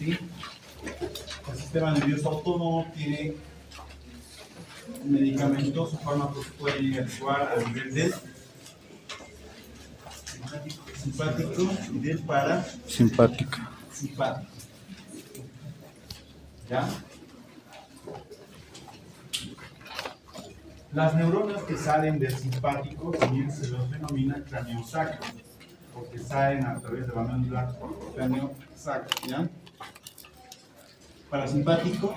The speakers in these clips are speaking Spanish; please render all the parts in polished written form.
¿sí? El sistema nervioso autónomo tiene medicamentos o fármacos que pueden actuar a nivel del simpático y del Simpático. parasimpático. ¿Ya? Las neuronas que salen del simpático también se los denomina craneosacro, porque salen a través de la médula craneosacro, ¿ya? Parasimpático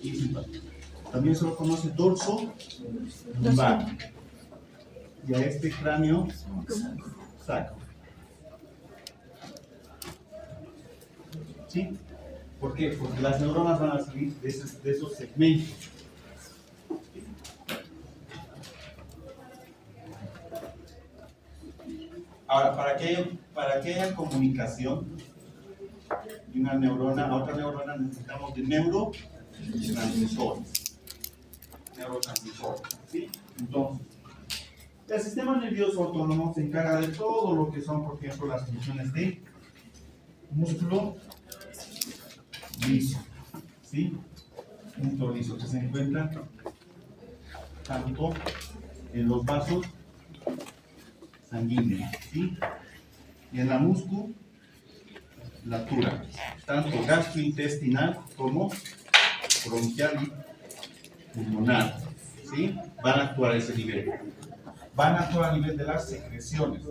y simpático. También se lo conoce dorso lumbar. Y a este cráneo sacro. ¿Sí? ¿Por qué? Porque las neuronas van a salir de esos segmentos. Ahora, para que haya comunicación de una neurona a otra neurona, necesitamos de neurotransmisores. ¿Sí? Entonces, el sistema nervioso autónomo se encarga de todo lo que son, por ejemplo, las funciones de músculo liso. ¿Sí? Músculo liso que se encuentra tanto en los vasos sanguíneos, ¿sí? Y en la musculatura, tanto gastrointestinal como bronquial y pulmonar, ¿sí? Van a actuar a ese nivel. Van a actuar a nivel de las secreciones,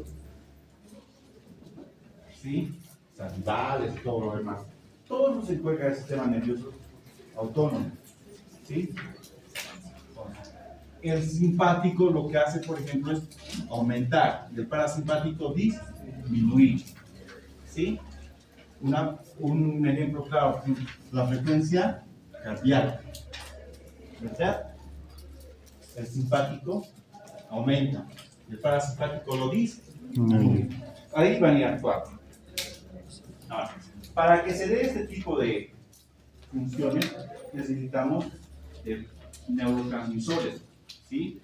¿sí? Salivales y todo lo demás. Todo eso se encuentra en el sistema nervioso autónomo, ¿sí? El simpático lo que hace, por ejemplo, es aumentar, y el parasimpático disminuir, ¿sí? Un ejemplo claro, la frecuencia cardíaca, ¿verdad? El simpático aumenta, el parasimpático lo disminuye. Ahí van a ir actuando. Ahora, para que se dé este tipo de funciones, necesitamos neurotransmisores. ¿Sí?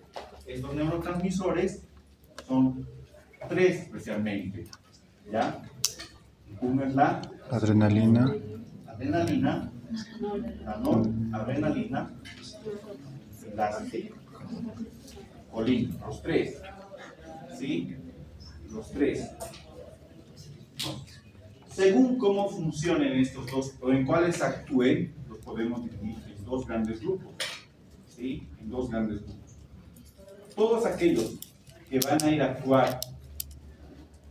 Estos neurotransmisores son tres especialmente, ¿ya? Uno es la Adrenalina. adrenalina, la noradrenalina y la acetilcolina, los tres, ¿sí? Los tres. Según cómo funcionen estos dos, o en cuáles actúen, los podemos dividir en dos grandes grupos, ¿sí? En dos grandes grupos. Todos aquellos que van a ir a actuar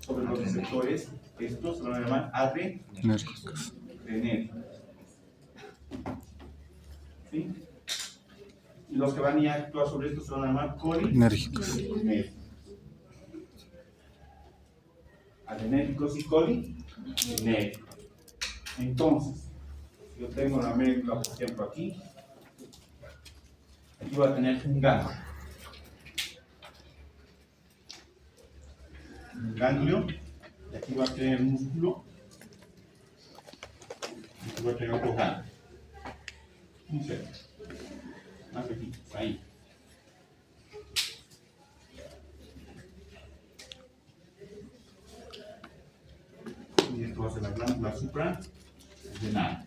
sobre los receptores, estos se van a llamar adrenérgicos. ¿Sí? Y los que van a ir a actuar sobre estos se van a llamar colinérgicos. Adrenérgicos y colinérgicos. Entonces, yo tengo la médula, por ejemplo, aquí voy a tener un ganglio. Un ganglio, y aquí va a tener músculo, y aquí va a tener otro ganglio. Un centro. Más aquí, ahí. Y esto va a ser la glándula suprarrenal.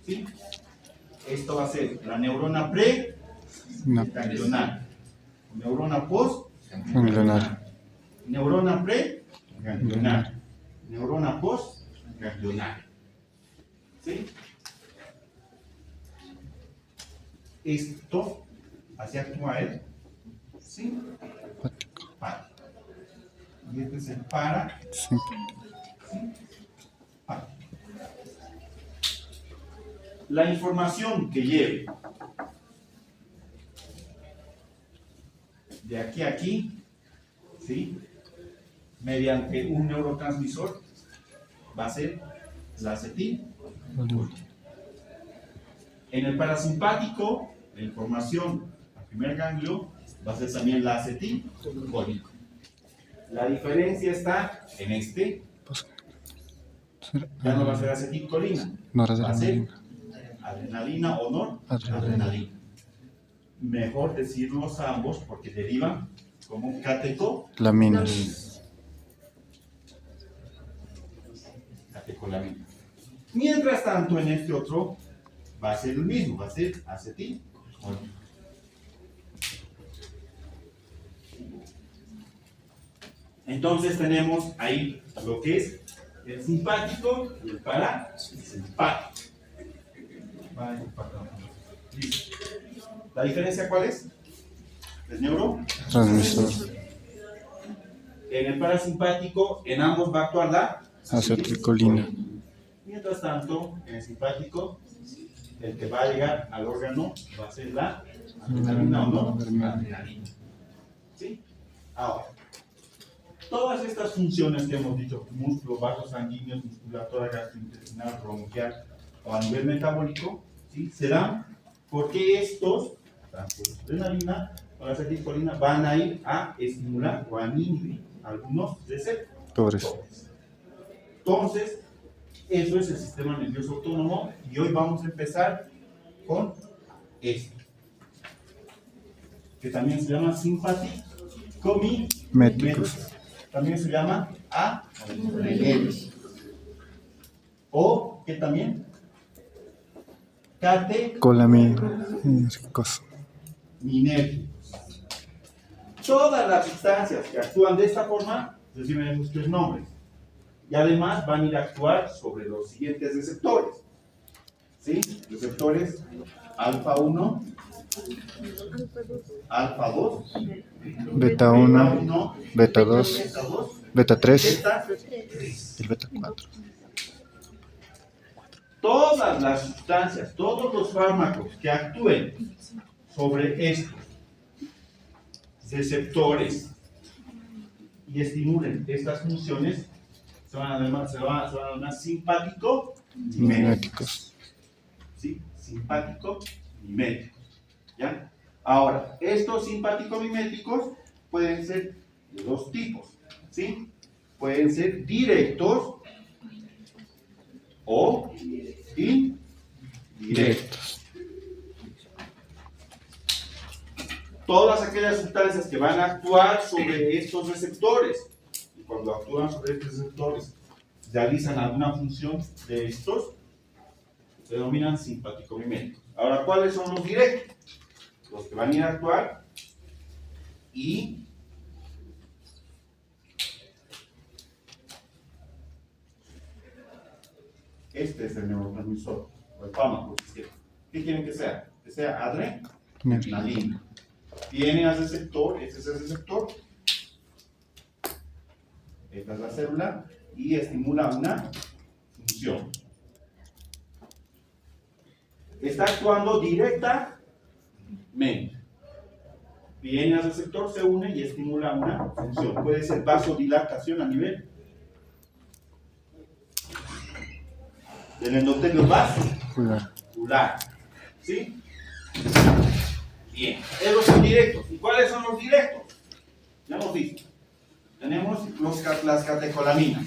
¿Sí? Esto va a ser la neurona pre-ganglionar, neurona post-ganglionar. Neurona pre-ganglionar, neurona post-ganglionar. ¿Sí? Esto, así actúa él, ¿sí? Para. Y este es el para. ¿Sí? Para. La información que lleve de aquí a aquí, ¿sí? Mediante un neurotransmisor va a ser la acetilcolina. En el parasimpático, la información al primer ganglio va a ser también la acetilcolina. La diferencia está en este, ya no va a ser acetilcolina, va a ser adrenalina o noradrenalina. Mejor decirlos ambos porque derivan como catecolaminas. Catecolaminas. Mientras tanto, en este otro va a ser el mismo, va a ser acetil. Entonces tenemos ahí lo que es el simpático y el parasimpático. Listo. ¿La diferencia cuál es? ¿El transmisor, En el parasimpático, en ambos va a actuar la acetilcolina, Mientras tanto, en el simpático, el que va a llegar al órgano va a ser la adrenalina o no, la adrenalina. ¿Sí? Ahora, todas estas funciones que hemos dicho, músculos, vasos sanguíneos, musculatura gastrointestinal, bronquial o a nivel metabólico, ¿sí? Se dan porque estos, tanto la adrenalina o la acetilcolina, van a ir a estimular o a inhibir algunos receptores. Entonces, eso es el sistema nervioso autónomo y hoy vamos a empezar con esto, que también se llama simpático-miméticos. También se llama adrenérgicos. O que también colamínérgicos. Minérgicos. Todas las sustancias que actúan de esta forma reciben estos nombres. Y además van a ir a actuar sobre los siguientes receptores. ¿Sí? Receptores alfa 1, alfa 2, Beta 1, beta 2, beta 3 beta y el beta 4. Todas las sustancias, todos los fármacos que actúen sobre estos receptores y estimulen estas funciones se van a llamar simpático-miméticos. ¿Sí? Simpático-miméticos. ¿Ya? Ahora, estos simpático-miméticos pueden ser de dos tipos. ¿Sí? Pueden ser directos o indirectos. Todas aquellas sustancias que van a actuar sobre estos receptores, y cuando actúan sobre estos receptores realizan alguna función de estos, se denominan simpático-miméticos. Ahora, ¿cuáles son los directos? Los que van a ir a actuar y este es el neurotransmisor o el fármaco. ¿Qué quieren que sea? Que sea adrenalina. Viene al receptor, este es el receptor, esta es la célula y estimula una función. Está actuando directamente. Viene al receptor, se une y estimula una función. Puede ser vasodilatación a nivel del endotelio vascular. ¿Sí? Bien. Esos son directos. ¿Y cuáles son los directos? Ya hemos visto. Tenemos las catecolaminas.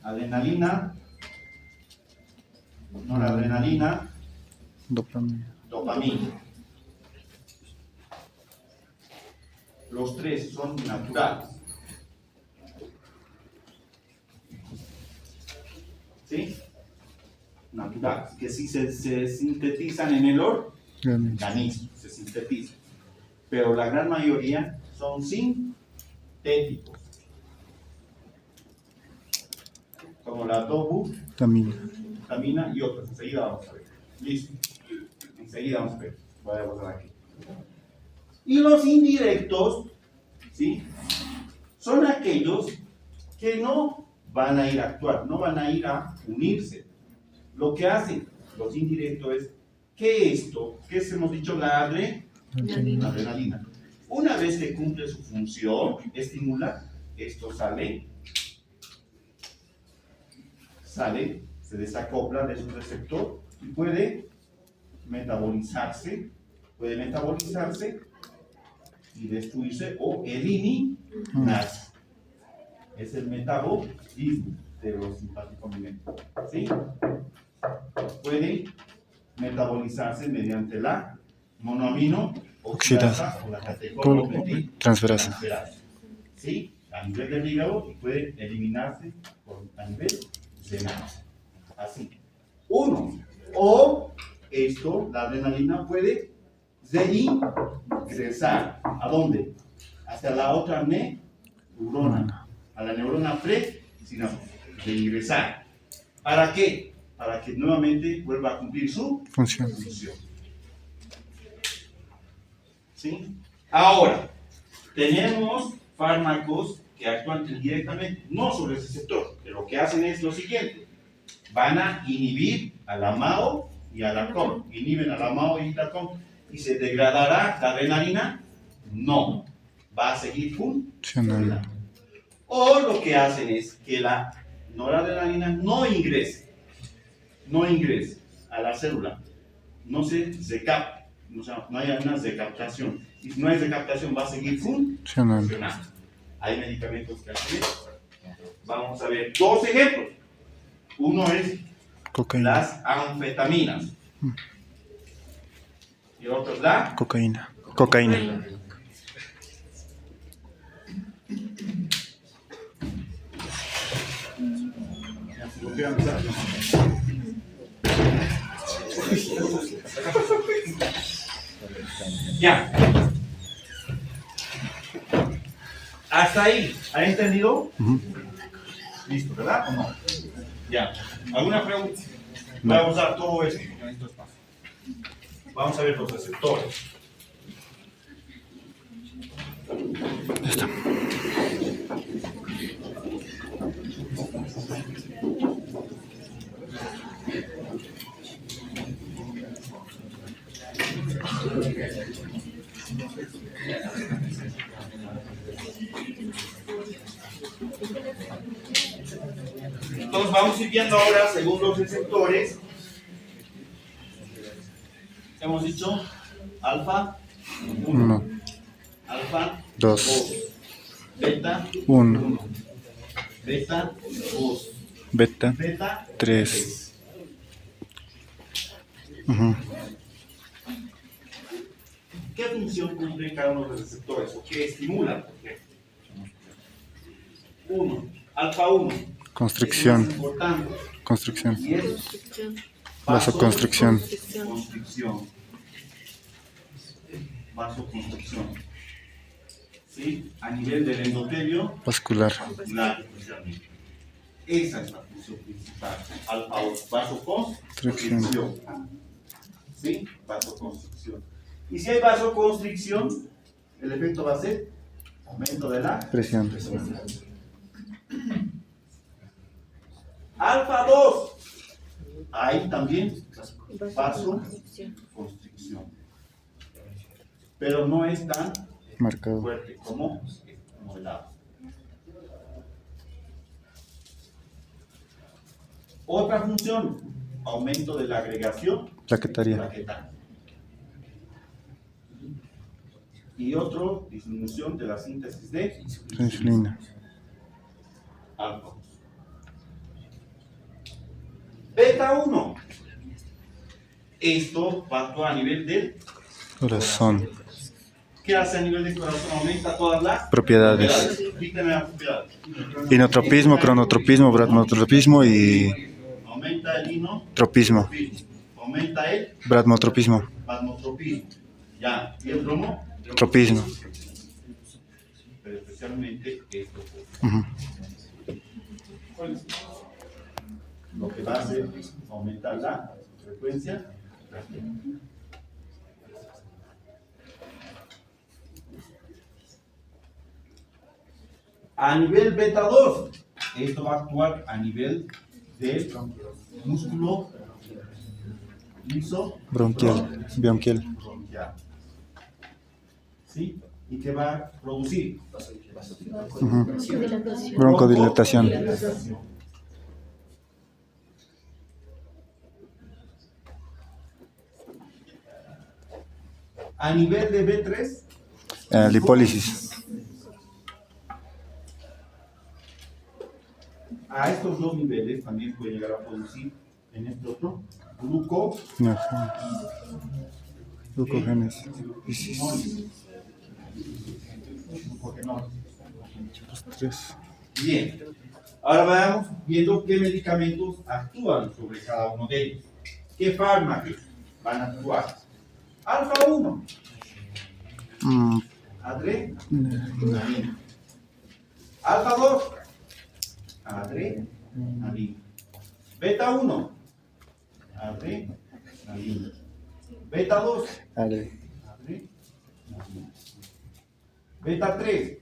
Adrenalina, noradrenalina, dopamina. Los tres son naturales. ¿Sí? Naturales. Que si se sintetizan en el organismo, se sintetizan. Pero la gran mayoría son sintéticos. Como la dobutamina y otras. Enseguida vamos a ver. Listo. Enseguida vamos a ver. Voy a pasar aquí. Y los indirectos, ¿sí? Son aquellos que no van a ir a actuar, no van a ir a unirse. Lo que hacen los indirectos es que esto, que hemos dicho, la adrenalina. Una vez que cumple su función, estimula, esto sale, se desacopla de su receptor y puede metabolizarse y destruirse o eliminarse. Es el metabolismo de los simpático-miméticos. ¿Sí? Puede metabolizarse mediante la monoamino oxidasa o la transferasa. ¿Sí? A nivel del hígado y puede eliminarse a nivel cenar. Así. Uno. O esto, la adrenalina puede reingresar. ¿A dónde? Hacia la otra neurona. A la neurona pre-sináptica. Reingresar. ¿Para qué? Para que nuevamente vuelva a cumplir su Función. función. ¿Sí? Ahora, tenemos fármacos que actúan directamente, no sobre el receptor, que lo que hacen es lo siguiente: van a inhibir a la MAO y a la COM. Inhiben a la MAO y la COM. ¿Y se degradará la adrenalina? No. Va a seguir funcionando. O lo que hacen es que la noradrenalina no ingrese a la célula, no se recapte, o sea, no haya una recaptación. Y si no hay recaptación, va a seguir funcionando. Hay medicamentos que hacen eso. Vamos a ver dos ejemplos. Uno es Cocaína. las anfetaminas. Y otro es la Cocaína. Cocaína. Ya. Hasta ahí. ¿Ha entendido? Listo, ¿verdad? ¿O no? Ya. ¿Alguna pregunta? Voy a usar todo esto porque necesito espacio. Vamos a ver los receptores. Entonces vamos a ir viendo ahora según los receptores. Hemos dicho alfa 1, alfa 2, beta 1, beta 2, Beta beta 3. ¿Qué función cumple cada uno de los receptores? ¿O qué estimula? 1, alfa 1. Constricción. Es importante. Constricción. Y es Vasoconstricción. Constricción. Vasoconstricción. ¿Sí? A nivel del endotelio Vascular. vascular, especialmente. Esa es la función principal. Alfa 2, vasoconstricción. ¿Sí? Vasoconstricción. Y si hay vasoconstricción, el efecto va a ser aumento de la Presión. Alfa 2. Ahí también vasoconstricción. Pero no es tan Marcado. fuerte como el lado. Otra función, aumento de la agregación Plaquetaria. plaquetaria. Y otro, disminución de la síntesis de Insulina. alfa. Beta 1. Esto va a actuar a nivel del Corazón. ¿Qué hace a nivel del corazón? Aumenta todas las Propiedades. Dígame las propiedades. Inotropismo, cronotropismo, bradmotropismo y Aumenta el tropismo. inotropismo. Aumenta el Bradmotropismo. plasmotropismo. Ya. ¿Y el bromo? Tropismo. Pero especialmente esto. Lo que va a hacer es aumentar la frecuencia cardíaca. A nivel beta 2, esto va a actuar a nivel del músculo liso Bronquial. Bronquial. bronquial. ¿Sí? ¿Y qué va a producir? Broncodilatación. A nivel de B3, Lipólisis. a estos dos niveles también puede llegar a producir en este otro Glucogénesis. glucogenólisis. 3. Bien. Ahora vamos viendo qué medicamentos actúan sobre cada uno de ellos. ¿Qué fármacos van a actuar? Alfa 1, adrenalina. Alfa 2, adrenalina. Beta 1, adrenalina. Beta 2, adrenalina. Beta 3,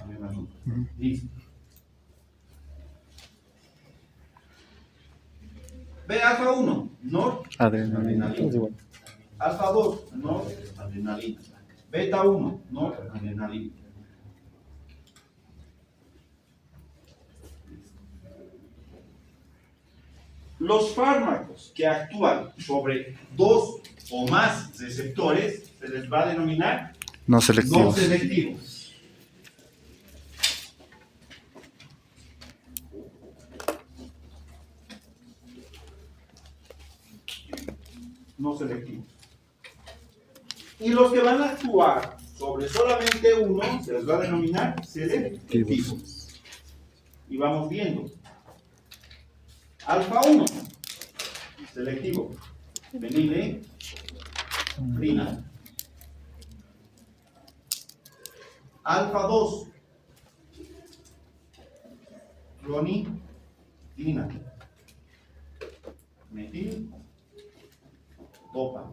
adrenalina. Listo. B alfa 1, Adrenalina. noradrenalina. Alfa 2, noradrenalina. Beta 1, noradrenalina. Los fármacos que actúan sobre dos o más receptores se les va a denominar No no selectivos. selectivos. No selectivos. Y los que van a actuar sobre solamente uno se les va a denominar selectivos. Y vamos viendo. Alfa 1, selectivo. Fenilefrina. Alfa 2, clonidina. Metil, dopa.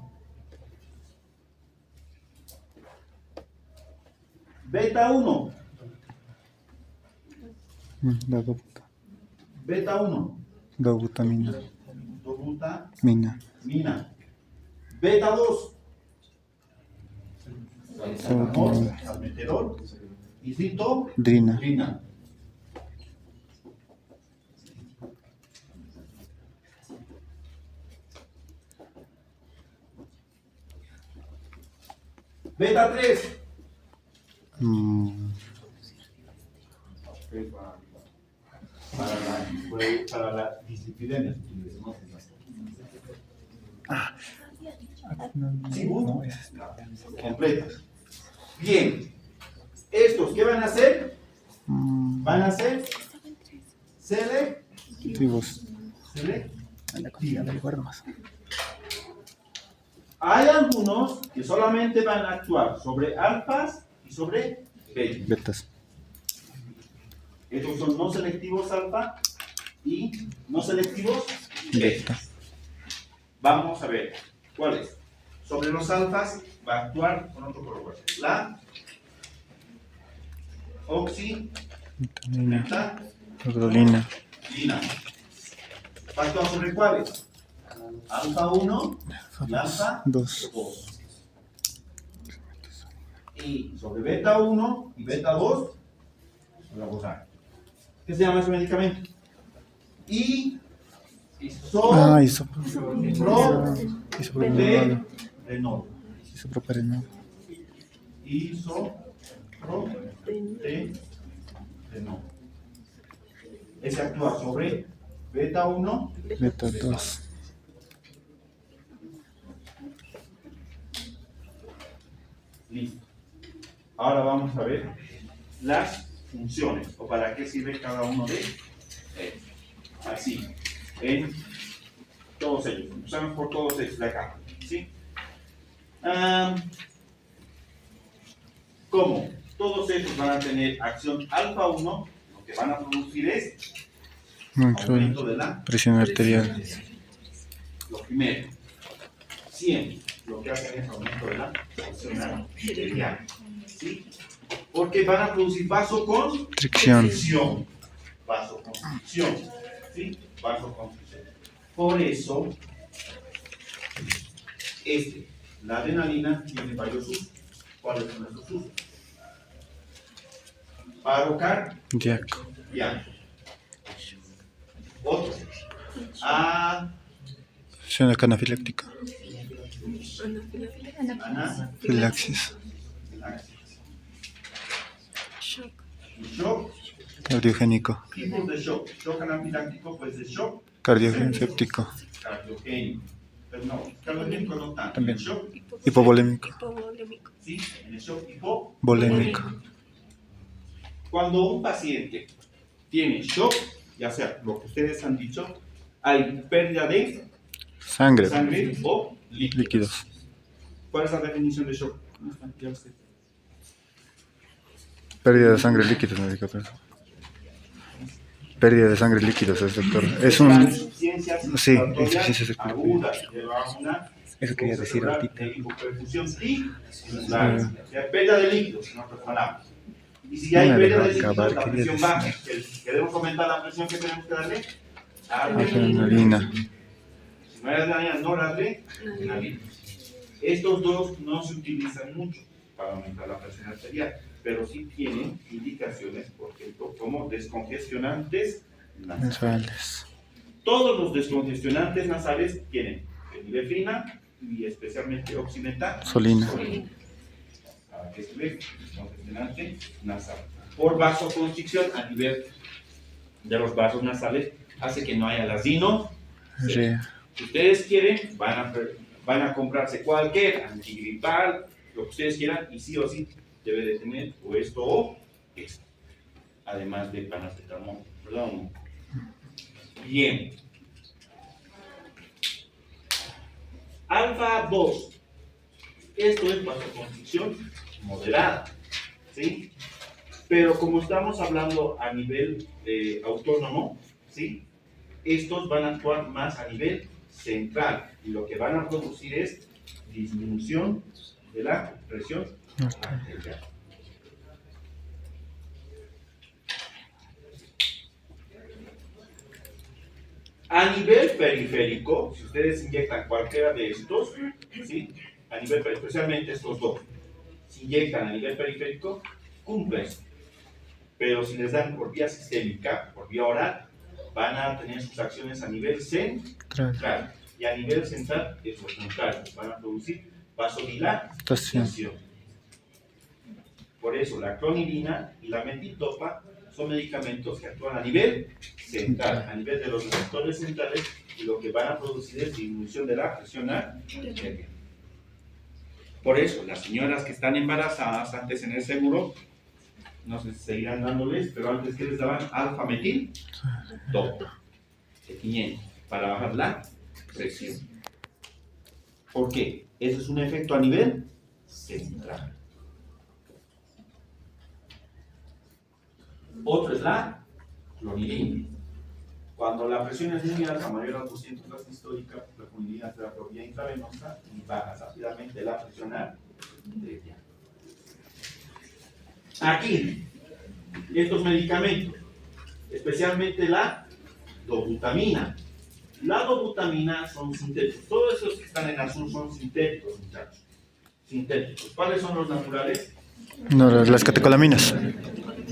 Beta 1, beta 1, Dobutamina. dobutamina. Mina. Beta 2, Dobutamina. salmeterol y citodrina. Drina. Beta 3, para la dislipidemia. Sí, completa. Bien, estos, ¿qué van a hacer? Van a ser Selectivos. selectivos. Hay algunos que solamente van a actuar sobre alfas y sobre betas. Betas. Estos son no selectivos alfa y no selectivos Beta. beta. Vamos a ver cuáles. Sobre los alfas va a actuar con otro color. La Vitamina. Rodolina. oxidina. ¿Va a actuar sobre cuáles? Alfa 1 y alfa 2. 2. Y sobre beta 1 y beta 2, la gozar. ¿Qué se llama ese medicamento? Isoproperenol. Isoproperenol. Isoproperenol. Ese actúa sobre beta 1, Beta 2. listo. Ahora vamos a ver las funciones o para qué sirve cada uno de ellos. Así, en todos ellos. Empezamos por todos ellos de acá. ¿Sí? ¿Cómo? Todos estos van a tener acción alfa 1, lo que van a producir es aumento de la Presión arterial. Lo primero, siempre lo que hacen es aumento de la presión arterial. ¿Sí? Porque van a producir vasoconstricción. Vasoconstricción. ¿Sí? Vasoconstricción. Por eso, la adrenalina tiene varios usos. ¿Cuáles son esos usos? Paro cardíaco. Otro. Acción anafiláctica. Filaxis. Shock. Cardiogénico. Tipos de shock. Shock anafiláctico, pues de shock. Cardiogénico. Cardiogénico. Pero no, cardiogénico no tanto. También. El shock, Hipovolémico. ¿sí? En el shock Volémico. Cuando un paciente tiene shock, ya sea lo que ustedes han dicho, hay pérdida de Sangre. sangre o líquidos. Líquidos. ¿Cuál es la definición de shock? Ya lo sé. Pérdida de sangre líquidos, me dijo. Pérdida de sangre líquidos, es doctor. Es un... Insuficiencia Sí, circulatoria insuficiencia circulatoria. aguda, lleva a una Eso quería decir cerebral ahorita. de hipoperfusión y pérdida de líquidos, no preparamos. Y si hay No me pérdida dejó de líquidos, acabar, la quería presión decir. baja. ¿Queremos comentar la presión que tenemos que darle? Adrenalina. Si no hay adrenalina, no darle adrenalina. Estos dos no se utilizan mucho para aumentar la presión arterial, pero sí tienen indicaciones, por ejemplo, como descongestionantes nasales. Mensuales. Todos los descongestionantes nasales tienen epinefrina y especialmente oximetal. Solina. Para que se ve, descongestionante nasal. Por vasoconstricción a nivel de los vasos nasales hace que no haya lasino. Re. Si ustedes quieren, van a comprarse cualquier antigripal, lo que ustedes quieran, y sí o sí debe de tener o esto o esto. Además de paracetamol. Perdón. Bien. Alfa 2. Esto es vasoconstricción moderada. ¿Sí? Pero como estamos hablando a nivel autónomo, ¿sí? Estos van a actuar más a nivel central y lo que van a producir es disminución de la presión arterial. A nivel periférico, si ustedes inyectan cualquiera de estos, ¿sí? A nivel periférico, especialmente estos dos, si inyectan a nivel periférico, cumplen. Pero si les dan por vía sistémica, por vía oral, van a tener sus acciones a nivel central. Y a nivel central es lo contrario, van a producir vasodilatación. Por eso la clonidina y la metildopa son medicamentos que actúan a nivel central, a nivel de los receptores centrales, y lo que van a producir es disminución de la presión arterial. Por eso, las señoras que están embarazadas antes en el seguro, no sé si seguirán dándoles, pero antes que les daban alfa-metil-dopa de 500 para bajar la presión. ¿Por qué? Eso es un efecto a nivel central. Otro es la clonidina. Cuando la presión es muy alta, mayor a 200 la sistólica, la clonidina se da por vía intravenosa y baja rápidamente la presión arterial. Aquí, estos medicamentos, especialmente la dobutamina. La dobutamina son sintéticos. Todos esos que están en azul son sintéticos, muchachos. Sintéticos. ¿Cuáles son los naturales? No, las catecolaminas.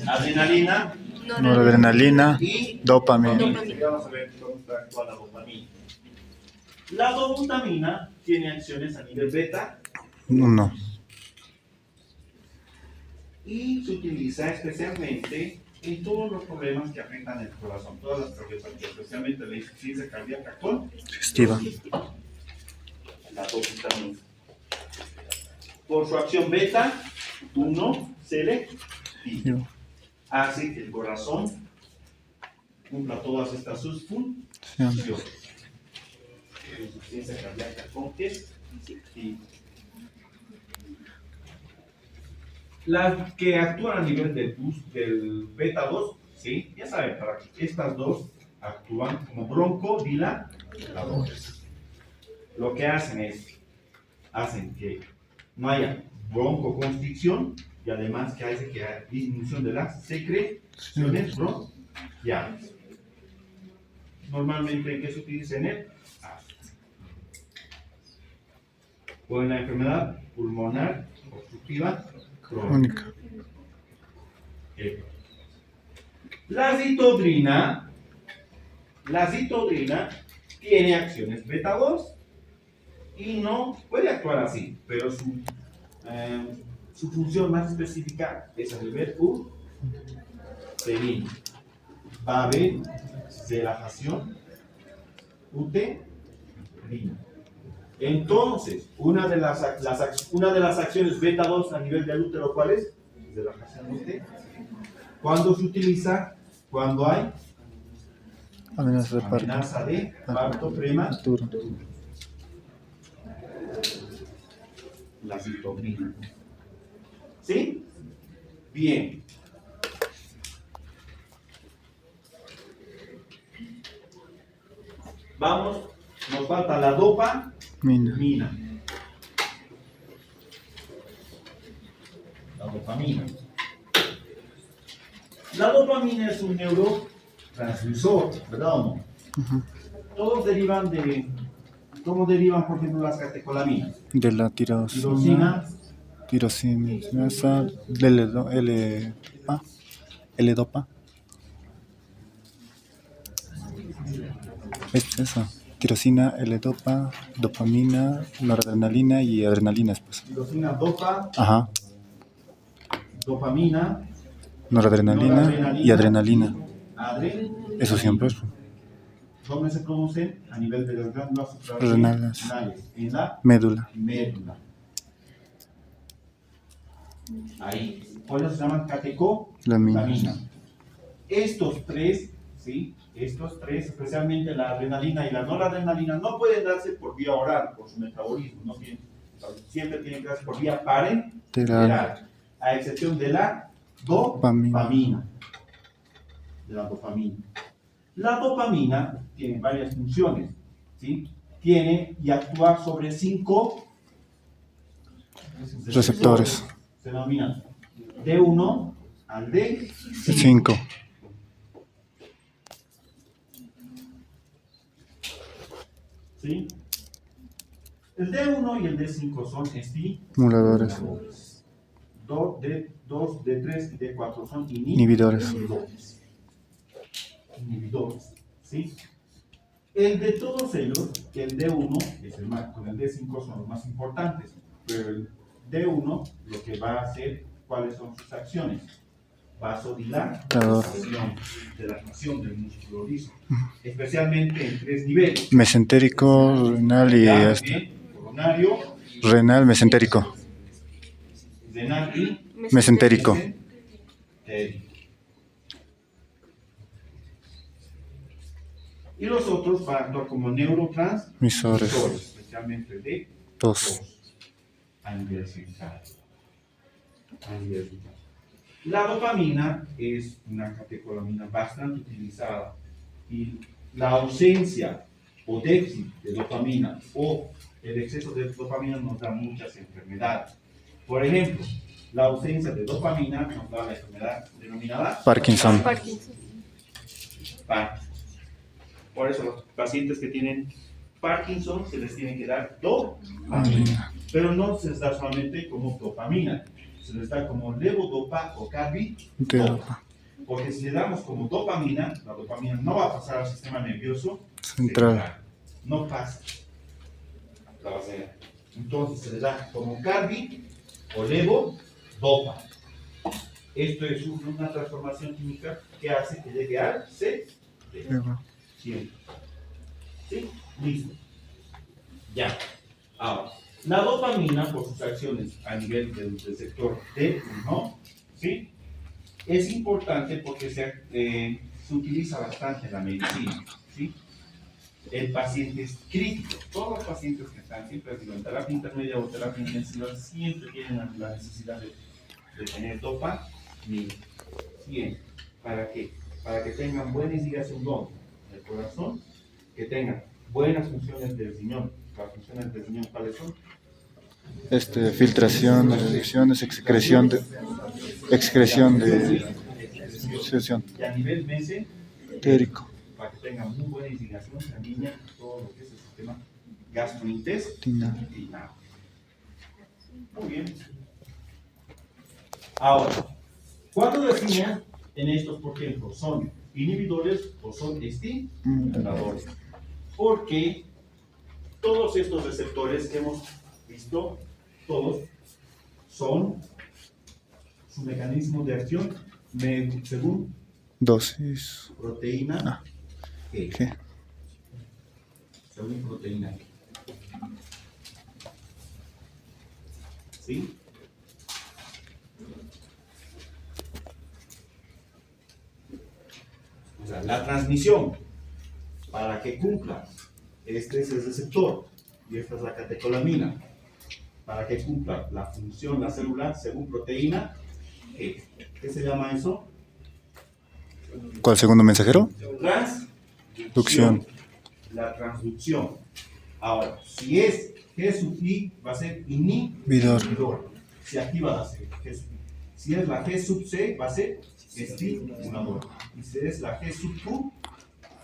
Adrenalina Noradrenalina. y Dopamina. Vamos a ver cómo está actuando la dobutamina. La dobutamina tiene acciones a nivel beta No. y se utiliza especialmente en todos los problemas que afectan el corazón, todas las cardiopatías, especialmente la insuficiencia cardíaca Festiva. la dobutamina. Por su acción beta 1 selectiva, hace que el corazón cumpla todas estas sus funciones. Insuficiencia cardíaca congestiva. Las que actúan a nivel del beta 2, ¿sí? Ya saben, para que estas dos actúan como broncodilatadores. Lo que hacen que no haya broncoconstricción y además que hace que haya disminución de las secreciones bronquiales. Normalmente, ¿en qué se utiliza en el asma? O en la enfermedad pulmonar obstructiva crónica. La citodrina tiene acciones beta 2 y no puede actuar así, pero su función más específica es a nivel uterino. Va a haber relajación uterina. Entonces, una de las acciones beta 2 a nivel del útero, ¿cuál es? Relajación uterina. ¿Cuándo se utiliza? Cuando hay Amenaza de parto. amenaza de parto prematuro. Duro. La citoquina. ¿Sí? Bien. Vamos, nos falta la Mina. dopamina. La dopamina. La dopamina es un neurotransmisor, ¿verdad o no? Ujú. Todos derivan de... ¿Cómo derivan, por ejemplo, las catecolaminas? De la tirosina. Tirosina, Tirosinasa. L-dopa. L-dopa. Es eso. Tirosina, L-dopa, dopamina, noradrenalina y adrenalina después. tirosina, dopa, Ajá. dopamina, Noradrenalina y adrenalina. adrenalina. Eso siempre es. ¿Dónde se producen? A nivel de las glándulas Renales. suprarrenales, en la Médula. médula. Ahí. Por eso se llaman catecolamina. Estos tres, ¿sí? Estos tres, especialmente la adrenalina y la noradrenalina, no pueden darse por vía oral, por su metabolismo. No tienen, siempre tienen que darse por vía parenteral, a excepción de la dopamina. De la dopamina. La dopamina tiene varias funciones, ¿sí? Tiene y actúa sobre 5 Receptores. Se denominan D1 al D5. 5. ¿Sí? El D1 y el D5 son Emuladores. D2, D3 y D4 son Inhibidores. Inhibidores. ¿Sí? El de todos ellos, el D1 es el más, con el D5 son los más importantes, pero el D1 lo que va a hacer, ¿cuáles son sus acciones? Vasodilatación, dilatación del músculo liso, especialmente en 3 niveles. Mesentérico, renal y Coronario, renal, mesentérico. renal y Mesentérico. mesentérico. Y los otros van a actuar como neurotransmisores, especialmente de 2. a nivel central. La dopamina es una catecolamina bastante utilizada y la ausencia o déficit de dopamina o el exceso de dopamina nos da muchas enfermedades. Por ejemplo, la ausencia de dopamina nos da la enfermedad denominada Parkinson. Parkinson. Por eso los pacientes que tienen Parkinson se les tiene que dar dopamina, pero no se les da solamente como dopamina, se les da como levodopa o carbidopa. Porque si le damos como dopamina, la dopamina no va a pasar al sistema nervioso central. No pasa. La va a hacer. Entonces se le da como carbi o levodopa. Esto es una transformación química que hace que llegue al cerebro. Siempre. ¿Sí? Listo. Ya. Ahora, la dopamina, por sus acciones a nivel del sector D1, ¿sí? Es importante porque se utiliza bastante en la medicina, ¿sí? En pacientes críticos, todos los pacientes que están siempre en terapia intermedia o terapia intensiva siempre tienen la necesidad de tener dopamina. Siempre. ¿Para qué? Para que tengan buena irrigación del corazón, que tengan buenas funciones del riñón. Las funciones del riñón, ¿cuáles son? Filtración, elecciones, excreción de Y a nivel mesentérico. Para que tengan muy buena irrigación sanguínea, todo lo que es el sistema gastrointestinal. Muy bien. Ahora, cuando decimos en estos, por ejemplo, son inhibidores o son estimuladores, porque todos estos receptores que hemos visto, todos son su mecanismo de acción según dosis. Proteína G. ¿Qué? Según proteína G. ¿Sí? transmisión, para que cumpla, este es el receptor y esta es la catecolamina, para que cumpla la función la célula según proteína, ¿qué se llama eso? ¿Cuál segundo mensajero? Transducción. La transducción. Ahora, si es G sub I, va a ser inhibidor. Se activa la C. G sub I. Si es la G sub C, va a ser estimulador. Y si es la G sub Q,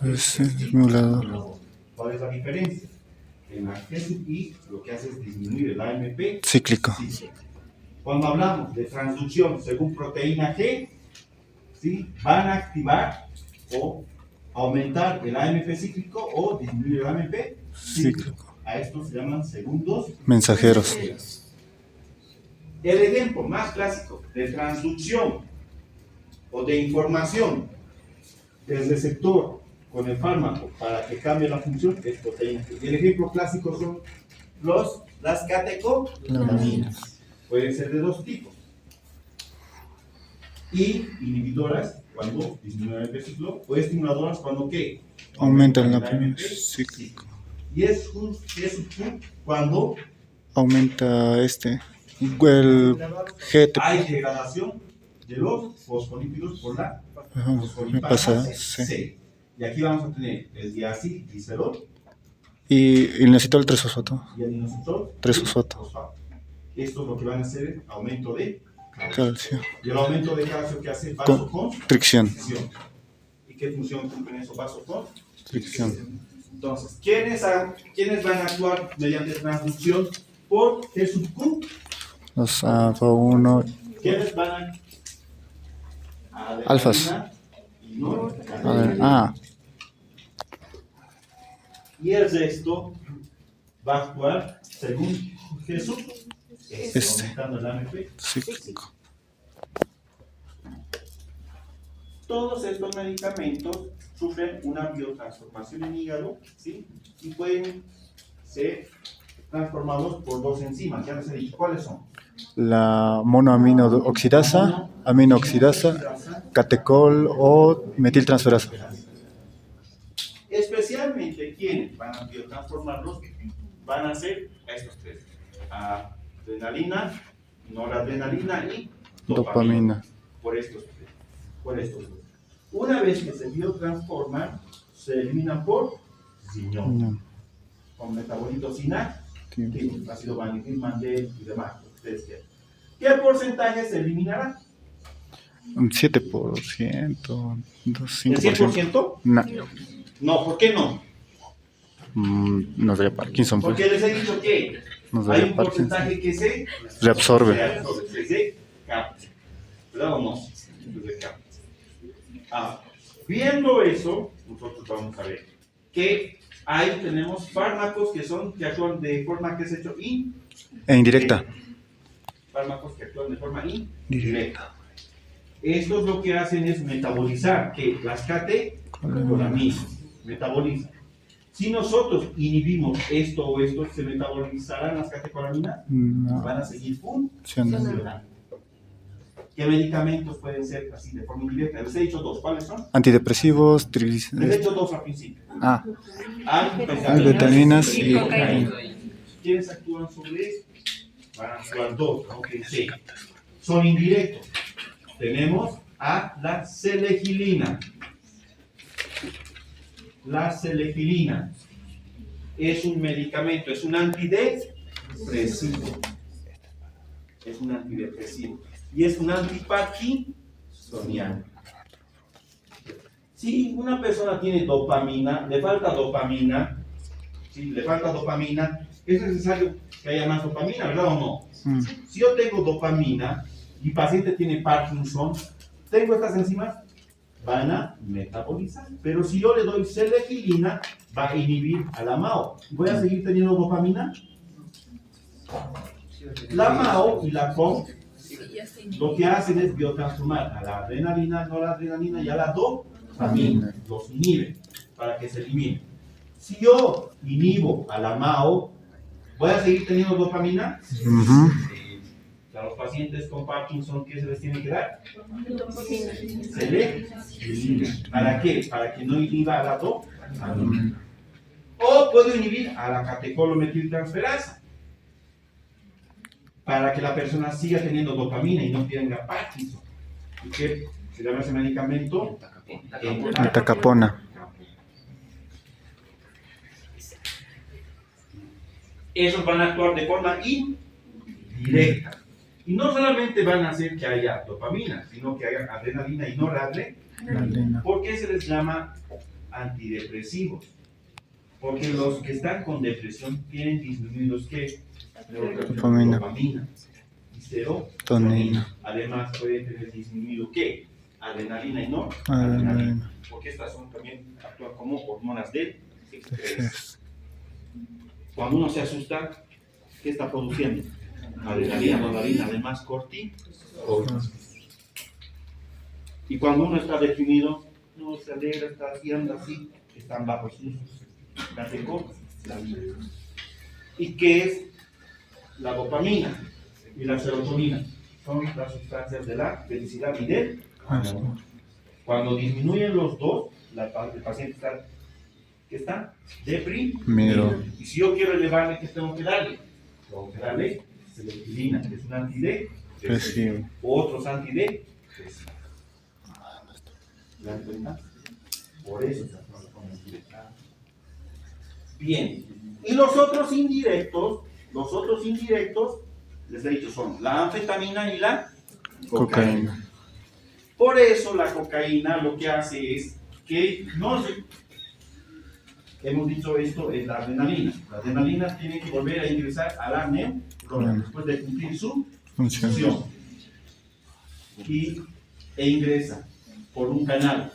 Es estimulador. ¿cuál es la diferencia? En la G sub I lo que hace es disminuir el AMP Cíclico. Cuando hablamos de transducción según proteína G, ¿sí? Van a activar o aumentar el AMP cíclico o disminuir el AMP cíclico. A estos se llaman segundos Mensajeros. El ejemplo más clásico de transducción o de información del receptor con el fármaco para que cambie la función es proteína G. Y el ejemplo clásico son las catecolaminas. Pueden ser de dos tipos. Y inhibidoras cuando disminuyen el ciclo, o estimuladoras cuando ¿qué? Aumentan el AMP cíclico. Y es cuando Aumenta el GT. hay degradación de los fosfolípidos por la Me fosfolipasa pasa, C. sí. Y aquí vamos a tener el diacilglicerol Y el inositol 3-fosfato. y el inositol 3-fosfato. Esto es lo que van a hacer el aumento de calcio. Calcio. Y el aumento de calcio que hace vasoconstricción. Constricción. ¿Y qué función cumplen esos vasoconstricción? Fricción. Entonces, ¿quiénes van a actuar mediante transducción por G sub Q? Los alfa 1. ¿Quiénes van a Alfas. Y no, A ver, y el resto va a actuar según G sub aumentando el AMP cíclico. Todos estos medicamentos sufren una biotransformación en hígado, ¿sí? Y pueden ser transformados por dos enzimas. Ya les he dicho, ¿cuáles son? La monoaminooxidasa, aminooxidasa, catecol o metiltransferasa. Especialmente quienes van a biotransformarlos van a ser estos tres: adrenalina, noradrenalina y dopamina. Por estos tres. Dos. Una vez que se biotransforman, se eliminan por riñón, con metabolitos inactivos, ácido vanilín, Mandel y demás. Ustedes quieran. ¿Qué porcentaje se eliminará? Un 7%, ¿El 5%. 100%? No. No, ¿por qué no? Nos daría Parkinson. Pues. Porque les he dicho que Nos hay daría un porcentaje que se reabsorbe. se capta. ¿Verdad o no? Se capta. Viendo eso, nosotros vamos a ver que ahí tenemos fármacos que actúan de forma que se ha hecho indirecta. Fármacos que actúan de forma indirecta. Estos lo que hacen es metabolizar que las catecolaminas metabolizan. Si nosotros inhibimos esto o esto, ¿se metabolizarán las catecolaminas? No. Van a seguir funcionando. ¿Qué medicamentos pueden ser así de forma indirecta? Les he dicho dos. ¿Cuáles son? Antidepresivos, Les he triglicéridos. dicho dos al principio. Anfetaminas y ¿Quiénes actúan sobre esto? Van a actuar dos, aunque sí. Son indirectos. Tenemos a la selegilina. La selegilina es un medicamento, es un antidepresivo. Y es un antiparkinsoniano. Si una persona tiene dopamina, le falta dopamina, es necesario que haya más dopamina, ¿verdad o no? Si yo tengo dopamina y el paciente tiene Parkinson, tengo estas enzimas, van a metabolizar. Pero si yo le doy selegilina, va a inhibir a la MAO. ¿Voy a seguir teniendo dopamina? La MAO y la POM lo que hacen es biotransformar a la adrenalina, noradrenalina y a la dopamina. Los inhiben para que se eliminen. Si yo inhibo a la MAO, ¿voy a seguir teniendo dopamina? A los pacientes con Parkinson, ¿qué se les tiene que dar? Selectina. ¿Para qué? Para que no inhiba a la dopamina. O puede inhibir a la catecolometiltransferasa, para que la persona siga teniendo dopamina y no tenga Parkinson. ¿Y qué se llama ese medicamento? Entacapona. Esos van a actuar de forma indirecta. Y no solamente van a hacer que haya dopamina, sino que haya adrenalina y noradrenalina. ¿Por qué se les llama antidepresivos? Porque los que están con depresión tienen disminuidos ¿qué? Dopamina y serotonina. Además pueden tener disminuido ¿qué? Adrenalina y noradrenalina. Porque estas son también actúan como hormonas del estrés. Cuando uno se asusta, ¿qué está produciendo? Adrenalina, noradrenalina, además cortisol. Y cuando uno está deprimido, no se alegra, está así, anda así, están bajo sus catecolaminas. ¿Y qué es la dopamina y la serotonina? Son las sustancias de la felicidad y del amor. Cuando disminuyen los dos, el paciente está, ¿qué está? Deprimido. Y si yo quiero elevarle, ¿qué tengo que darle? Tengo que darle selectilina, que es un antidepresivo. Otros antidepresivos. ¿La entiendes? Por eso se actúa como indirecta. Bien. Y los otros indirectos, les he dicho, son la anfetamina y la cocaína. Por eso la cocaína lo que hace es que hemos dicho esto es la adrenalina. La adrenalina tiene que volver a ingresar a la neurona después de cumplir su función. E ingresa por un canal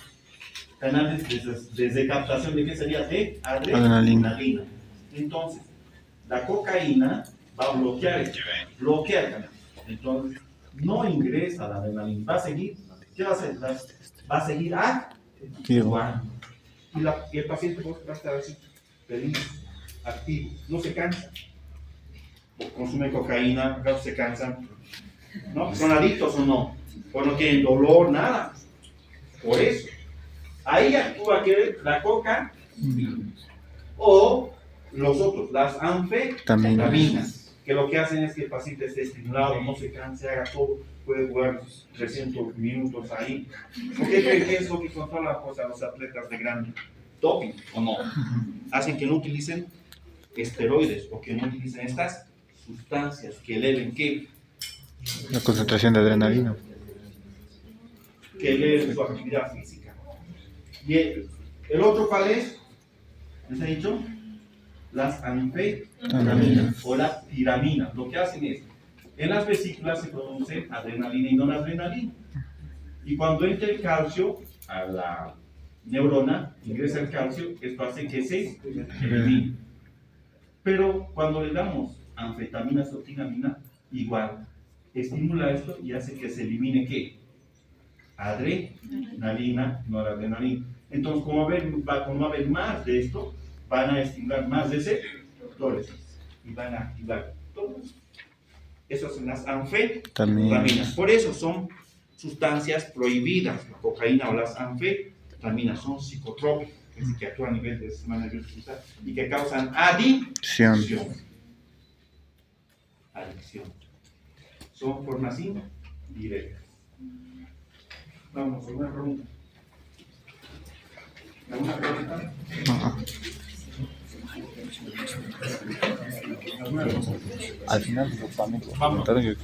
desde captación de qué sería de adrenalina. Entonces, la cocaína va a bloquear el canal. Entonces, no ingresa la adrenalina. Va a seguir, ¿qué va a hacer? Va a seguir actuando. Y el paciente va a estar así, feliz, activo, no se cansa. Consume cocaína, no se cansan. ¿No? ¿Son adictos o no? O no tienen dolor, nada. Por eso. Ahí actúa que la coca o los otros, las anfetaminas, que lo que hacen es que el paciente esté estimulado, no se canse, haga todo, puede jugar 300 minutos ahí. ¿Por qué creen que es lo que controla a los atletas de gran doping o no? Hacen que no utilicen esteroides o que no utilicen estas sustancias que eleven ¿qué? La concentración de adrenalina. Que eleven su actividad física. Y el otro, ¿cuál es? ¿Les he dicho? Las anfetaminas o las tiraminas. Lo que hacen es, en las vesículas se produce adrenalina y noradrenalina. Y cuando entra el calcio a la neurona, ingresa el calcio, esto hace que se elimine. Pero cuando le damos anfetaminas o tiramina, igual, estimula esto y hace que se elimine ¿qué? Adrenalina, noradrenalina. Entonces, como va a haber más de esto, van a estimular más de receptores y van a activar todos. Esas son las anfetaminas. Por eso son sustancias prohibidas. La cocaína o las anfetaminas son psicotrópicas, es decir, que actúan a nivel de sistema nervioso central y que causan adicción. Son formas indirectas. Vamos, ¿alguna pregunta? ¿Alguna pregunta? Al final, los comentaron